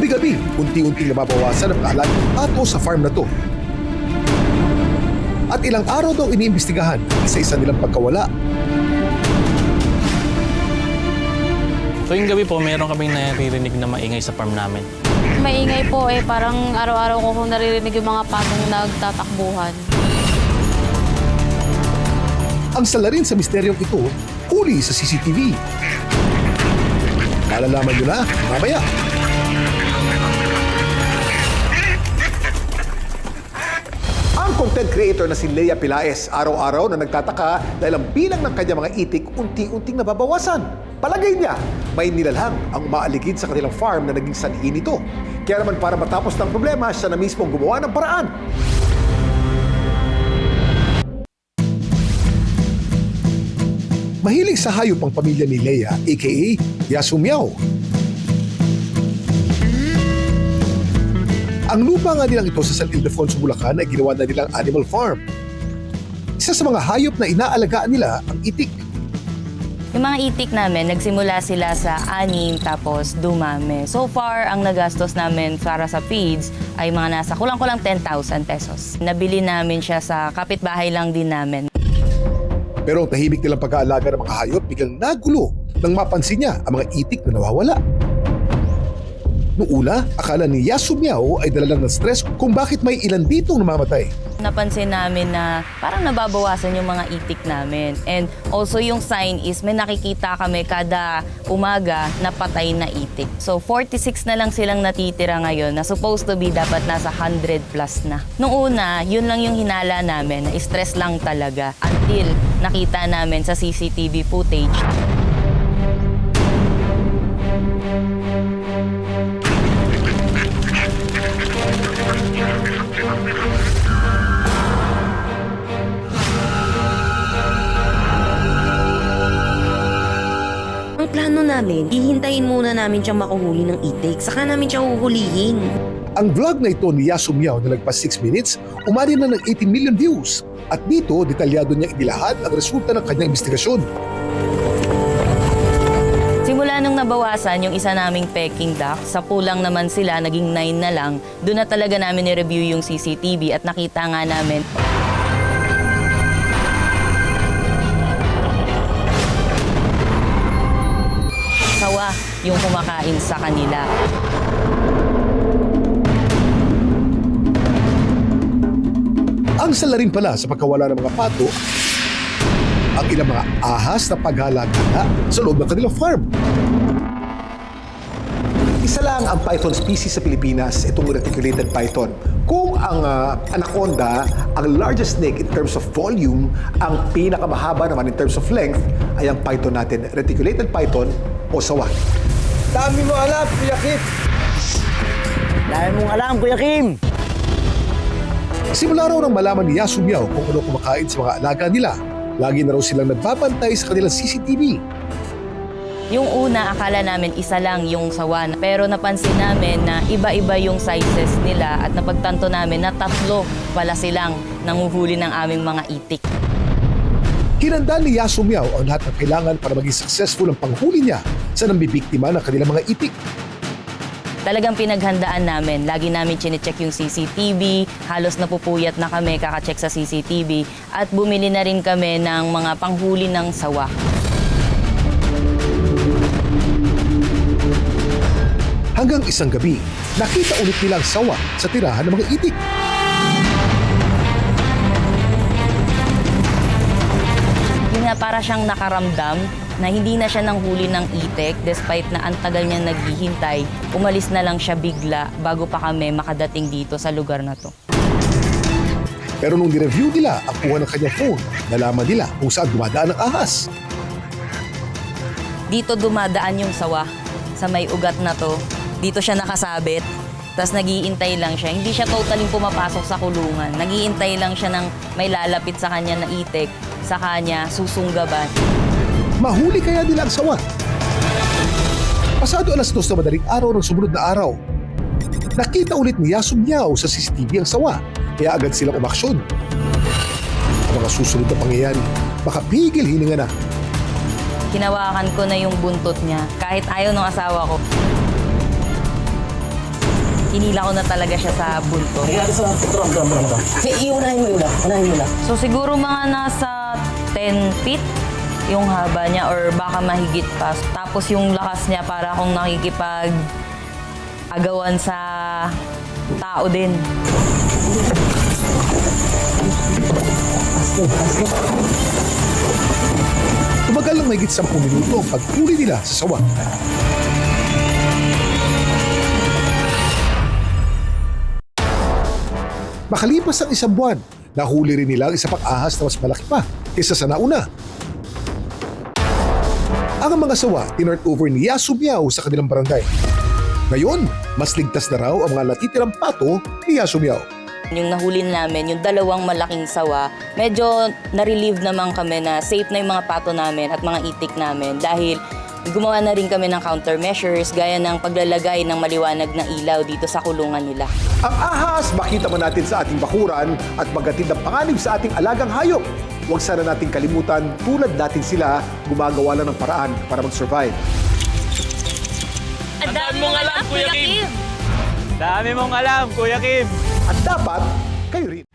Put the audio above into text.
Gabi-gabi, unti-unting nababawasan ang kaalagang pato sa farm na to. At ilang araw daw iniimbestigahan ang isa-isa nilang pagkawala. Tuwing gabi po, meron kaming naririnig na maingay sa farm namin. Maingay po parang araw-araw ko kung naririnig yung mga patong nagtatakbuhan. Ang salarin sa misteryong ito, huli sa CCTV. Malalaman nyo na mamaya. Ang content creator na si Lea Pilaes, araw-araw na nagtataka dahil ang bilang ng kanyang mga itik unti-unting nababawasan. Palagay niya, may nilalang ang umaaligid sa kanilang farm na naging sanhi nito. Kaya naman para matapos ng problema, siya na mismo ang gumawa ng paraan. Mahilig sa hayop ang pamilya ni Lea, aka Yasumiao. Ang lupa nga nilang ito sa San Ildefonso, Bulacan ay ginawa na nilang animal farm. Isa sa mga hayop na inaalagaan nila ang itik. Yung mga itik namin, nagsimula sila sa 6 tapos dumami. So far, ang nagastos namin para sa feeds ay mga nasa kulang-kulang 10,000 pesos. Nabili namin siya sa kapitbahay lang din namin. Pero ang tahimik nilang pag-aalaga ng mga hayop biglang nagulo nang mapansin niya ang mga itik na nawawala. Noong una, akala ni Yasumiao ay dala lang ng stress kung bakit may ilan ditong namamatay. Napansin namin na parang nababawasan yung mga itik namin. And also yung sign is may nakikita kami kada umaga na patay na itik. So 46 na lang silang natitira ngayon na supposed to be dapat nasa 100 plus na. Noong una, yun lang yung hinala namin, na stress lang talaga until nakita namin sa CCTV footage. Ang plano namin, hihintayin muna namin siyang makuhuli ng itik, saka namin siya huhulihin. Ang vlog na ito ni Yasumiao na nagpas 6 minutes, umani na ng 18 million views. At dito, detalyado niya inilahad ang resulta ng kanyang investigasyon. Simula nung nabawasan yung isa naming peking duck, sa pulang naman sila, naging 9 na lang, doon na talaga namin ni-review yung CCTV at nakita nga namin. Sawa yung kumakain sa kanila. Ang salarin pala sa pagkawala ng mga pato, ang ilang mga ahas na paghalaga sa loob ng kanilang farm. Isa lang ang python species sa Pilipinas, itong reticulated python. Kung ang anaconda, ang largest snake in terms of volume, ang pinakamahaba naman in terms of length, ay ang python natin, reticulated python o sawa. Dami mo alam, Kuya Kim! Dami mong alam, Kuya Kim! Simula raw nang malaman ni Yasumiao kung ano kumakain sa mga alaga nila, lagi na raw silang nagbabantay sa kanilang CCTV. Yung una, akala namin isa lang yung sawan. Pero napansin namin na iba-iba yung sizes nila at napagtanto namin na 3 pala silang nanguhuli ng aming mga itik. Hinanda ni Yasumiao ang lahat ng kailangan para maging successful ang panghuli niya sa nambibiktima ng kanilang mga itik. Talagang pinaghandaan namin. Lagi namin chinecheck yung CCTV. Halos napupuyat na kami kakacheck sa CCTV. At bumili na rin kami ng mga panghuli ng sawa. Hanggang isang gabi, nakita ulit nila ang sawa sa tirahan ng mga itik. Yun nga, para siyang nakaramdam na hindi na siya nanghuli ng itik despite na ang tagal niya naghihintay. Umalis na lang siya bigla bago pa kami makadating dito sa lugar na to. Pero nung nireview nila ang kuha ng kanyang phone, nalaman nila kung saan dumadaan ang ahas. Dito dumadaan yung sawa sa may ugat na to. Dito siya nakasabit. Tapos nagiintay lang siya. Hindi siya totaling pumapasok sa kulungan. Nagiintay lang siya ng may lalapit sa kanya na itik. Sa kanya, susunggaban. Mahuli kaya nila ang sawa. Pasado alas 2 na madaling araw ng sumunod na araw, nakita ulit ni Yasumiao sa CCTV ang sawa, kaya agad silang umaksyon. Ang mga susunod na pangyayari, makapigil hininga na. Hinawakan ko na yung buntot niya, kahit ayaw ng asawa ko. hinila ko na talaga siya sa bunto. Unahin mo yun. So siguro mga nasa 10 feet yung haba niya or baka mahigit pa. Tapos yung lakas niya para akong nakikipag-agawan sa tao din. Tumagal ng mahigit 10 minuto ang paghuli nila sa sawa. Makalipas ang isang buwan, nahuli rin nila ang isa pang ahas na mas malaki pa kaysa sa nauna. Ang mga sawa tinurn over ni Yasumiao sa kanilang barangay. Ngayon, mas ligtas na raw ang mga natitirang pato ni Yasumiao. Yung nahuli namin, yung dalawang malaking sawa, medyo na-relieve naman kami na safe na yung mga pato namin at mga itik namin dahil gumawa na rin kami ng countermeasures gaya ng paglalagay ng maliwanag na ilaw dito sa kulungan nila. Ang ahas, makita man natin sa ating bakuran at maghatid ng panganib sa ating alagang hayop. Huwag sana nating kalimutan, tulad natin sila, gumagawa lang ng paraan para mag-survive. Ang dami mong alam, Kuya Kim! Dami mong alam, Kuya Kim! At dapat, kayo rin.